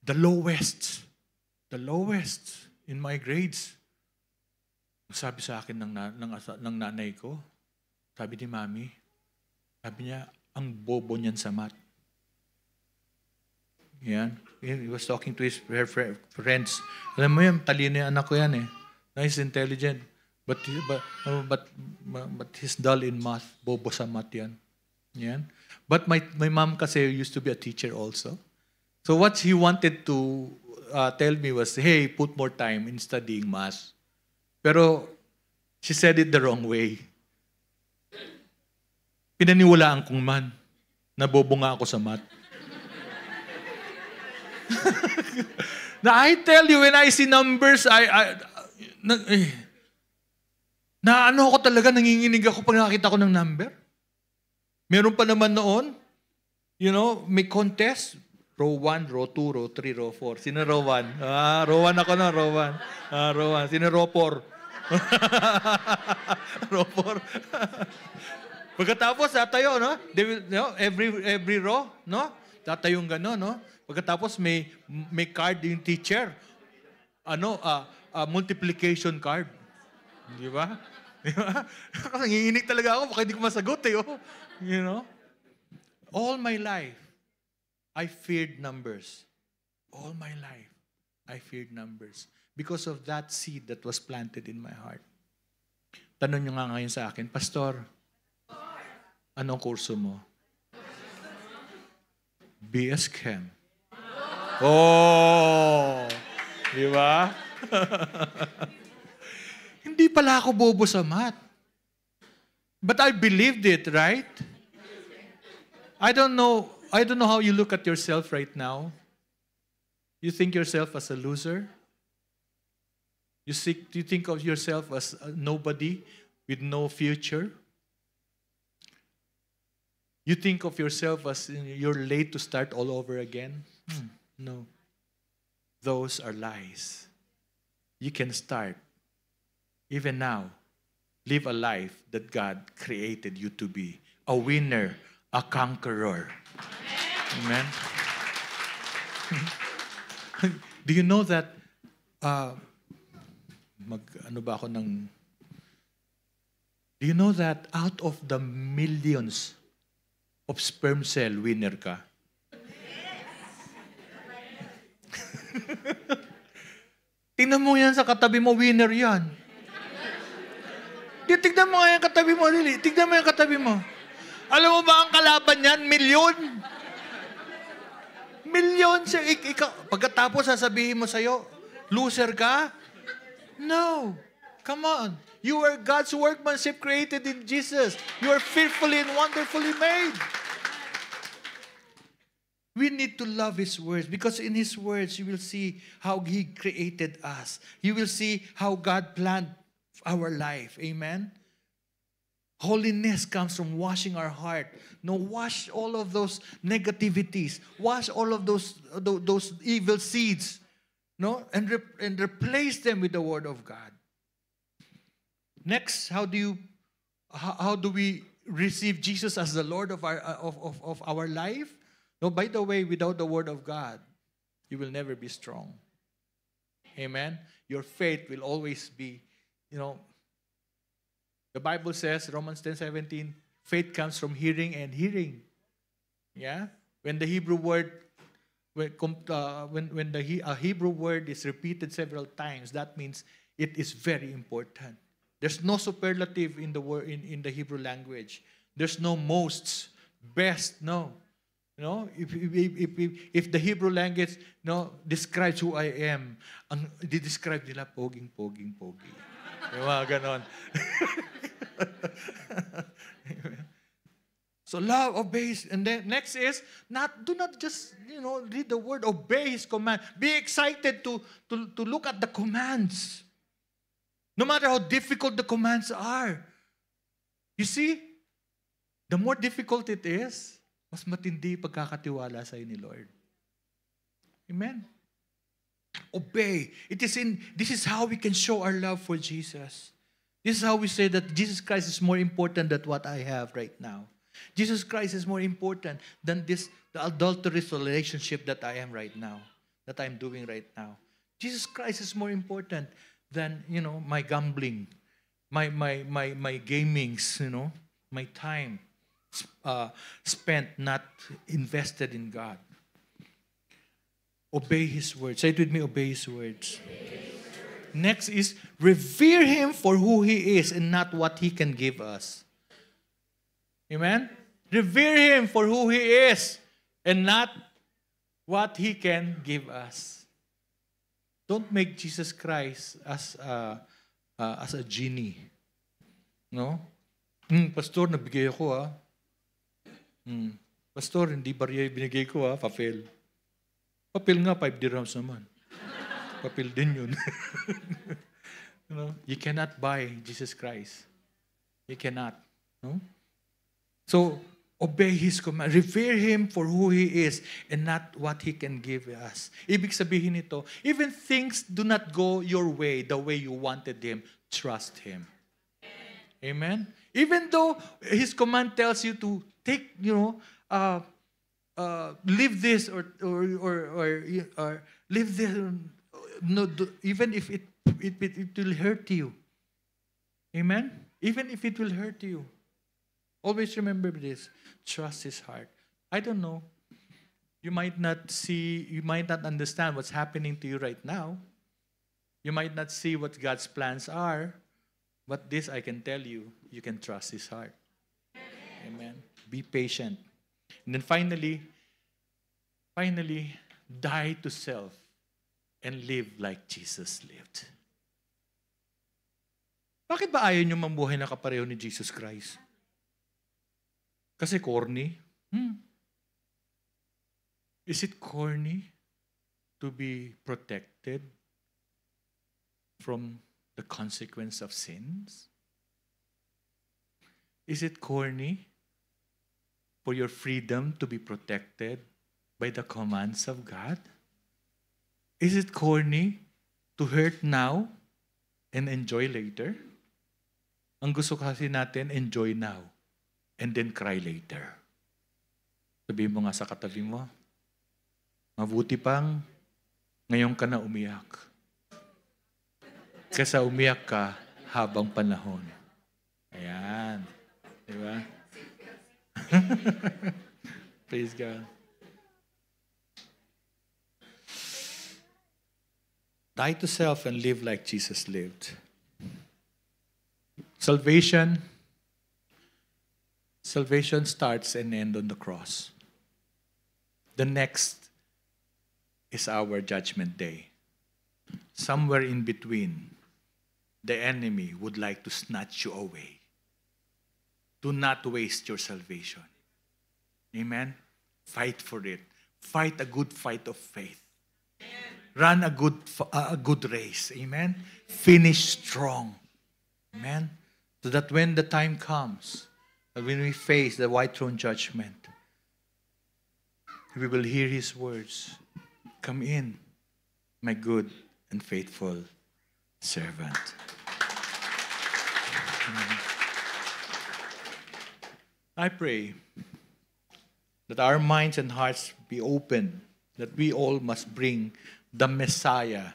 The lowest in my grades. Sabi sa akin ng nanay ko, sabi ni Mami, sabi niya, ang bobo niyan sa math. Yan. He was talking to her friends. Alam mo yan, talino yung anak ko yan eh. Nice, intelligent. But he's dull in math. Bobo sa math yan. Yan. But my mom kasi used to be a teacher also. So what he wanted to tell me was, hey, put more time in studying math. Pero she said it the wrong way. Pinaniwalaan kong man na bobo nga ako sa math. Now, I tell you, when I see numbers, ano ako talaga, nanginginig ako pag nakakita ko ng number. Meron pa naman noon, you know, may contest, row 1, row 2, row 3, row 4. Sino row 1? Row 1 ako na, row 1. Row 1. Sino row 4? Row 4. Pagkatapos, tatayo, no? They will, no? Every row, no? Tatayong gano'n, no? Pagkatapos may card yung teacher. Multiplication card. Di ba? Di ba? Nanginginig talaga ako, baka hindi ko masagot eh. Oh. You know? All my life, I feared numbers. All my life, I feared numbers. Because of that seed that was planted in my heart. Tanong nyo nga ngayon sa akin, Pastor, anong kurso mo? BS Chem. Di ba? Hindi pala ako bobo sa math. But I believed it, right? I don't know how you look at yourself right now. You think yourself as a loser? You think of yourself as nobody with no future? You think of yourself as you're late to start all over again? No. Those are lies. You can start, even now, live a life that God created you to be. A winner, a conqueror. Amen? Do you know that, do you know that out of the millions of sperm cell, winner ka? Tingnan mo yan sa katabi mo, winner yan. Tignan mo nga yung katabi mo, Lili. Tignan mo yung katabi mo. Alam mo ba ang kalaban yan? Milyon. Milyon siya. Pagkatapos sasabihin mo sa'yo, loser ka? No. Come on. You are God's workmanship created in Jesus. You are fearfully and wonderfully made. We need to love His words because in His words, you will see how He created us. You will see how God planned our life. Amen? Holiness comes from washing our heart. No, wash all of those negativities. Wash all of those evil seeds. No, and replace them with the Word of God. Next, how do we receive Jesus as the Lord of our life? No, by the way, without the Word of God, you will never be strong. Amen? Your faith will always be, the Bible says, Romans 10:17, faith comes from hearing and hearing. Yeah? When the Hebrew word, when a Hebrew word is repeated several times, that means it is very important. There's no superlative in the word in the Hebrew language. There's no most, best, no. If the Hebrew language describes who I am, di-describe nila pogi. Yung mga ganon. So love, obeys, and then next is do not just read the word, obey His command. Be excited to look at the commands. No matter how difficult the commands are. You see, the more difficult it is, mas matindi pagkakatiwala sa ni Lord. Amen. Obey. This is how we can show our love for Jesus. This is how we say that Jesus Christ is more important than what I have right now. Jesus Christ is more important than the adulterous relationship that I am right now, that I'm doing right now. Jesus Christ is more important than, my gambling, my gamings, my time spent not invested in God. Obey His words. Say it with me, obey His words. Next is revere Him for who He is and not what He can give us. Amen? Revere Him for who He is and not what He can give us. Don't make Jesus Christ as a genie. No? Pastor, nabigay ako Pastor, hindi bariya binigay ko papel. Papel nga, 5 dirhams naman. Papel din yun. You cannot buy Jesus Christ. You cannot. No? So, obey His command. Revere Him for who He is and not what He can give us. Ibig sabihin nito, even things do not go your way the way you wanted Him, trust Him. Amen? Even though His command tells you to take, live this or live this, even if it will hurt you. Amen? Even if it will hurt you. Always remember this. Trust His heart. I don't know. You might not understand what's happening to you right now. You might not see what God's plans are. But this I can tell you, you can trust His heart. Amen. Be patient. And then finally, die to self and live like Jesus lived. Bakit ba ayaw nyo mamuhay na kapareho ni Jesus Christ? Kasi corny? Is it corny to be protected from the consequence of sins? Is it corny for your freedom to be protected by the commands of God? Is it corny to hurt now and enjoy later? Ang gusto kasi natin, enjoy now and then cry later. Sabihin mo nga sa katabi mo, mabuti pang ngayon ka na umiyak. Kaysa umiyak ka habang panahon. Ayan. Diba? Praise God. Die to self and live like Jesus lived. Salvation starts and ends on the cross. The next is our judgment day. Somewhere in between the enemy would like to snatch you away. Do not waste your salvation. Amen? Fight for it. Fight a good fight of faith. Run a good race. Amen? Finish strong. Amen? So that when the time comes, when we face the white throne judgment, we will hear His words. Come in, my good and faithful servant. I pray that our minds and hearts be open, that we all must bring the Messiah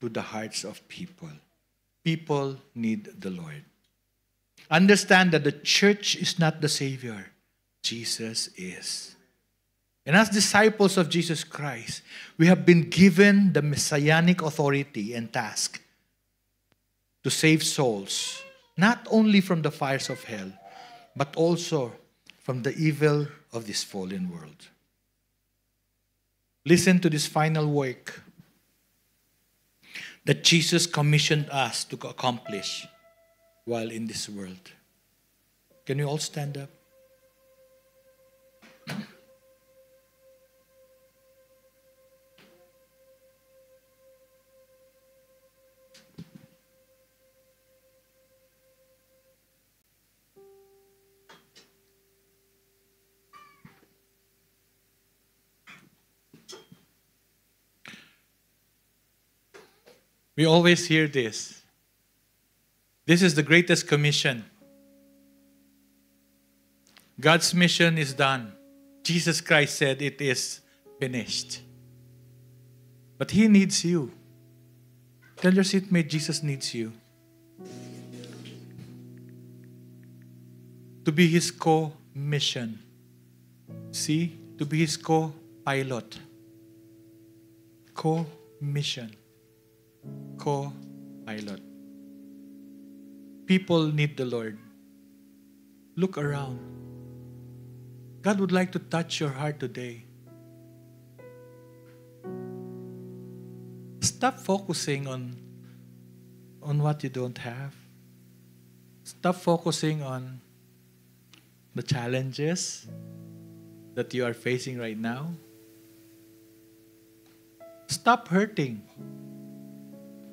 to the hearts of people. People need the Lord. Understand that the church is not the Savior. Jesus is. And as disciples of Jesus Christ, we have been given the messianic authority and task to save souls, not only from the fires of hell, but also from the evil of this fallen world. Listen to this final work that Jesus commissioned us to accomplish while in this world. Can you all stand up? We always hear this. This is the greatest commission. God's mission is done. Jesus Christ said it is finished. But He needs you. Tell your seatmate, Jesus needs you. To be His co-mission. See? To be His co-pilot. Co-mission. Co-pilot. People need the Lord. Look around. God would like to touch your heart today. Stop focusing on what you don't have. Stop focusing on the challenges that you are facing right now. Stop hurting.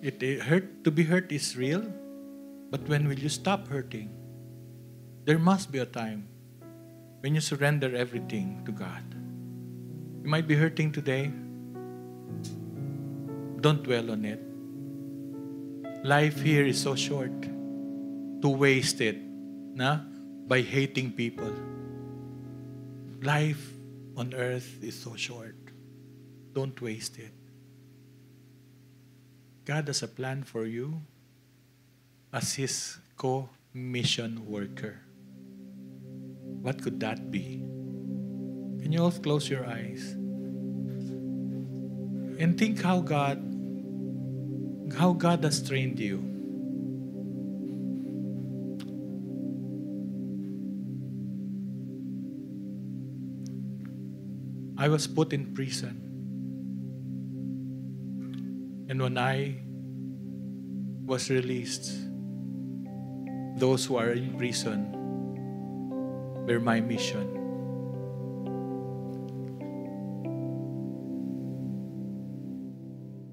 To be hurt is real, but when will you stop hurting? There must be a time when you surrender everything to God. You might be hurting today. Don't dwell on it. Life here is so short to waste it by hating people. Life on earth is so short. Don't waste it. God has a plan for you as His co-mission worker. What could that be? Can you all close your eyes and think how God has trained you? I was put in prison. And when I was released, those who are in prison were my mission.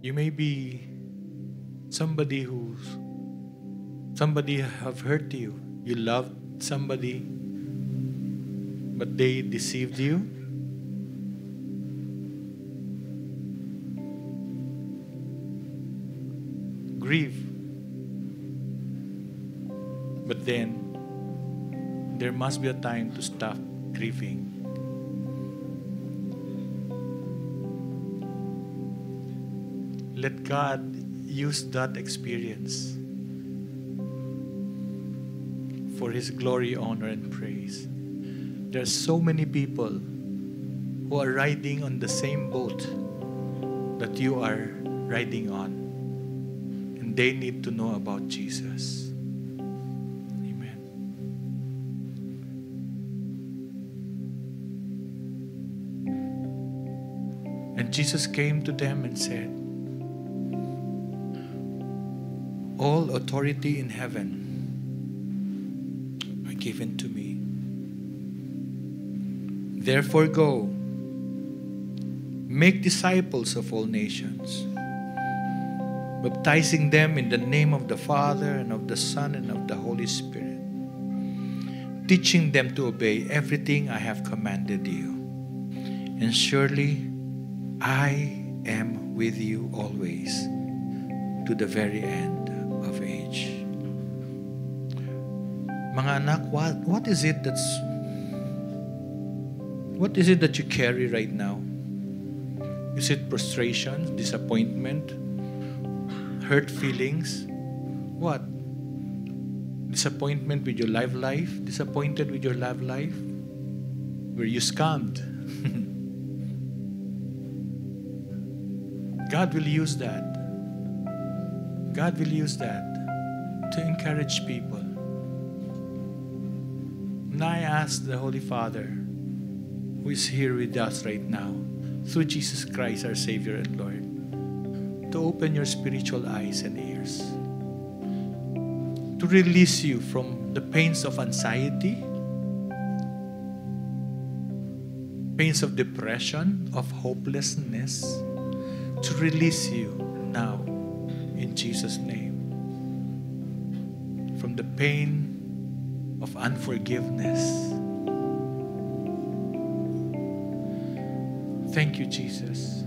You may be somebody have hurt you. You loved somebody, but they deceived you. Grieve. But then, there must be a time to stop grieving. Let God use that experience for His glory, honor, and praise. There are so many people who are riding on the same boat that you are riding on. And they need to know about Jesus. Amen. And Jesus came to them and said, All authority in heaven are given to me. Therefore go, make disciples of all nations, baptizing them in the name of the Father and of the Son and of the Holy Spirit, teaching them to obey everything I have commanded you. And surely I am with you always to the very end of age. Mga anak, what is it that you carry right now? Is it frustration, disappointment, hurt feelings? What? Disappointment with your life? Disappointed with your life? Were you scammed? God will use that. God will use that to encourage people. And I ask the Holy Father, who is here with us right now, through Jesus Christ, our Savior and Lord, to open your spiritual eyes and ears, to release you from the pains of anxiety, pains of depression, of hopelessness, to release you now in Jesus' name from the pain of unforgiveness. Thank you, Jesus.